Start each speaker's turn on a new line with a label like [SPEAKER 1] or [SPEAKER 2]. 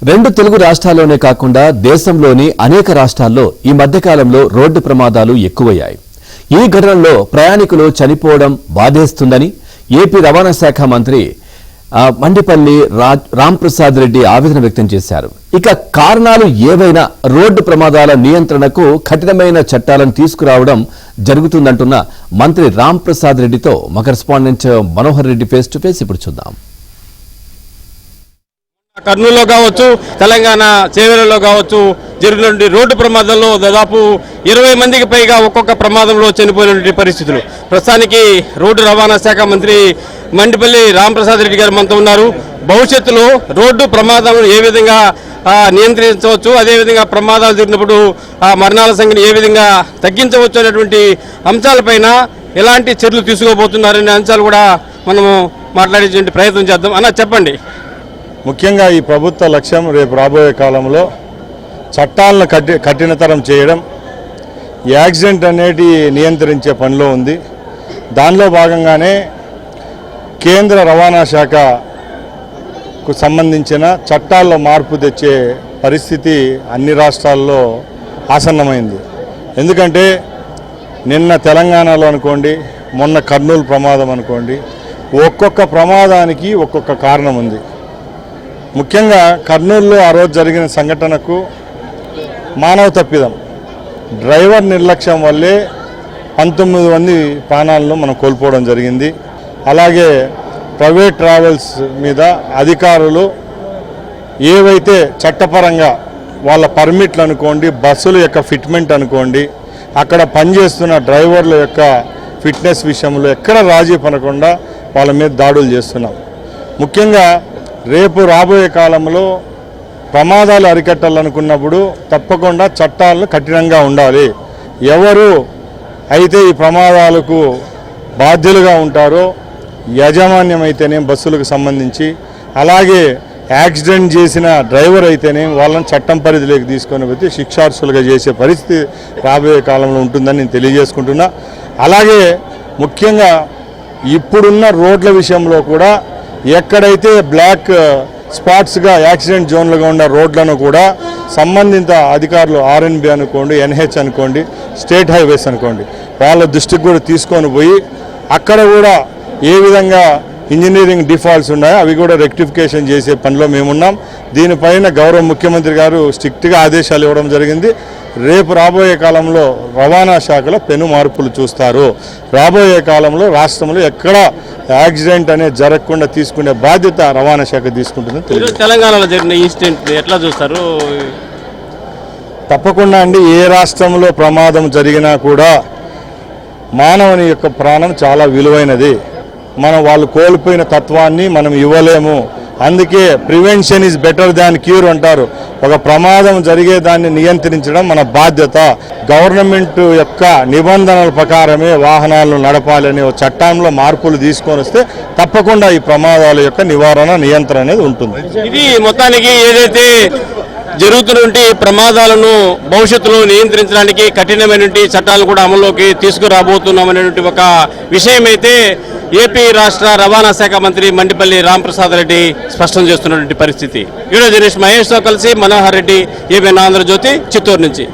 [SPEAKER 1] రెండు తెలుగు రాష్ట్రాల్లోనే కాకుండా దేశంలోని అనేక రాష్ట్రాల్లో ఈ మధ్యకాలంలో రోడ్డు ప్రమాదాలు ఎక్కువయ్యాయి. ఈ ఘటనలో ప్రయాణికులు చనిపోవడం బాధేస్తుందని ఏపీ రవాణా శాఖ మంత్రి మండిపల్లి రాంప్రసాద్ రెడ్డి ఆవేదన వ్యక్తం చేశారు. ఇక కారణాలు ఏవైనా రోడ్డు ప్రమాదాల నియంత్రణకు కఠినమైన చట్టాలను తీసుకురావడం జరుగుతుందంటున్న మంత్రి రాంప్రసాద్ రెడ్డితో మా correspondent Manohar Reddy face to face ఇప్పుడు చూద్దాం.
[SPEAKER 2] కర్నూలులో కావచ్చు, తెలంగాణ చేవెళ్లలో కావచ్చు జరిగినటువంటి రోడ్డు ప్రమాదంలో దాదాపు 20 మందికి పైగా ఒక్కొక్క ప్రమాదంలో చనిపోయినటువంటి పరిస్థితులు. ప్రస్తుతానికి రోడ్డు రవాణా శాఖ మంత్రి మండిపల్లి రాంప్రసాద్ రెడ్డి గారు మనతో ఉన్నారు. భవిష్యత్తులో రోడ్డు ప్రమాదాలను ఏ విధంగా నియంత్రించవచ్చు, అదేవిధంగా ప్రమాదాలు జరిగినప్పుడు మరణాల సంఖ్యను ఏ విధంగా తగ్గించవచ్చు అనేటువంటి అంశాలపైన ఎలాంటి చర్యలు తీసుకోబోతున్నారనే అంశాలు కూడా మనము మాట్లాడే ప్రయత్నం చేద్దాం. అన్న చెప్పండి.
[SPEAKER 3] ముఖ్యంగా ఈ ప్రభుత్వ లక్ష్యం రేపు రాబోయే కాలంలో చట్టాలను కఠినతరం చేయడం, యాక్సిడెంట్ అనేది నియంత్రించే పనిలో ఉంది. దానిలో భాగంగానే కేంద్ర రవాణా శాఖకు సంబంధించిన చట్టాల్లో మార్పు తెచ్చే పరిస్థితి అన్ని రాష్ట్రాల్లో ఆసన్నమైంది. ఎందుకంటే నిన్న తెలంగాణలో అనుకోండి, మొన్న కర్నూలు ప్రమాదం అనుకోండి, ఒక్కొక్క ప్రమాదానికి ఒక్కొక్క కారణం ఉంది. ముఖ్యంగా కర్నూలులో ఆ రోజు జరిగిన సంఘటనకు మానవ తప్పిదం, డ్రైవర్ నిర్లక్ష్యం వల్లే 19 మంది ప్రాణాలను మనం కోల్పోవడం జరిగింది. అలాగే ప్రైవేట్ ట్రావెల్స్ మీద అధికారులు ఏవైతే చట్టపరంగా వాళ్ళ పర్మిట్లు అనుకోండి, బస్సుల యొక్క ఫిట్మెంట్ అనుకోండి, అక్కడ పనిచేస్తున్న డ్రైవర్ల యొక్క ఫిట్నెస్ విషయంలో ఎక్కడ రాజీ పడకుండా వాళ్ళ మీద దాడులు చేస్తున్నాం. ముఖ్యంగా రేపు రాబోయే కాలంలో ప్రమాదాలు అరికట్టాలనుకున్నప్పుడు తప్పకుండా చట్టాలను కఠినంగా ఉండాలి. ఎవరు అయితే ఈ ప్రమాదాలకు బాధ్యులుగా ఉంటారో, యాజమాన్యం అయితేనే బస్సులకు సంబంధించి, అలాగే యాక్సిడెంట్ చేసిన డ్రైవర్ అయితేనే వాళ్ళని చట్టం పరిధిలోకి తీసుకొని పోతే శిక్షార్హులుగా చేసే పరిస్థితి రాబోయే కాలంలో ఉంటుందని నేను తెలియజేసుకుంటున్నా. అలాగే ముఖ్యంగా ఇప్పుడున్న రోడ్ల విషయంలో కూడా ఎక్కడైతే బ్లాక్ స్పాట్స్గా యాక్సిడెంట్ జోన్లుగా ఉన్న రోడ్లను కూడా సంబంధిత అధికారులు ఆర్ఎన్బి అనుకోండి, ఎన్హెచ్ అనుకోండి, స్టేట్ హైవేస్ అనుకోండి, వాళ్ళ దృష్టికి కూడా తీసుకొని పోయి అక్కడ కూడా ఏ విధంగా ఇంజనీరింగ్ డిఫాల్ట్స్ ఉన్నాయో అవి కూడా రెక్టిఫికేషన్ చేసే పనిలో మేమున్నాం. దీనిపైన గౌరవ ముఖ్యమంత్రి గారు స్ట్రిక్ట్గా ఆదేశాలు ఇవ్వడం జరిగింది. రేపు రాబోయే కాలంలో రవాణా శాఖలో పెను మార్పులు చూస్తారు. రాబోయే కాలంలో రాష్ట్రంలో ఎక్కడ యాక్సిడెంట్ అనేది జరగకుండా తీసుకునే బాధ్యత రవాణా శాఖ తీసుకుంటుందని తెలియదు.
[SPEAKER 2] తెలంగాణలో జరిగిన ఇన్సిడెంట్ ఎట్లా చూస్తారు?
[SPEAKER 3] తప్పకుండా అండి, ఏ రాష్ట్రంలో ప్రమాదం జరిగినా కూడా మానవుని యొక్క ప్రాణం చాలా విలువైనది. మనం వాళ్ళు కోల్పోయిన తత్వాన్ని మనం ఇవ్వలేము. అందుకే prevention is better than cure అంటారు. ఒక ప్రమాదం జరిగేదాన్ని నియంత్రించడం మన బాధ్యత. గవర్నమెంట్ యొక్క నిబంధనల ప్రకారమే వాహనాలను నడపాలని చట్టంలో మార్పులు తీసుకొని వస్తే తప్పకుండా ఈ ప్రమాదాల యొక్క నివారణ, నియంత్రణ అనేది ఉంటుంది.
[SPEAKER 2] ఇది మొత్తానికి ఏదైతే జరుగుతున్నటువంటి ప్రమాదాలను భవిష్యత్తులో నియంత్రించడానికి కఠినమైనటువంటి చట్టాలు కూడా అమల్లోకి తీసుకురాబోతున్నామనేటువంటి ఒక విషయం అయితే ఏపీ రాష్ట్ర రవాణా శాఖ మంత్రి మండిపల్లి రాంప్రసాద్ రెడ్డి స్పష్టం చేస్తున్నటువంటి పరిస్థితి. వీడియో జర్నలిస్ట్ మహేష్తో కలిసి మనోహర్ రెడ్డి, ఏబిఎన్ ఆంధ్రజ్యోతి, చిత్తూరు నుంచి.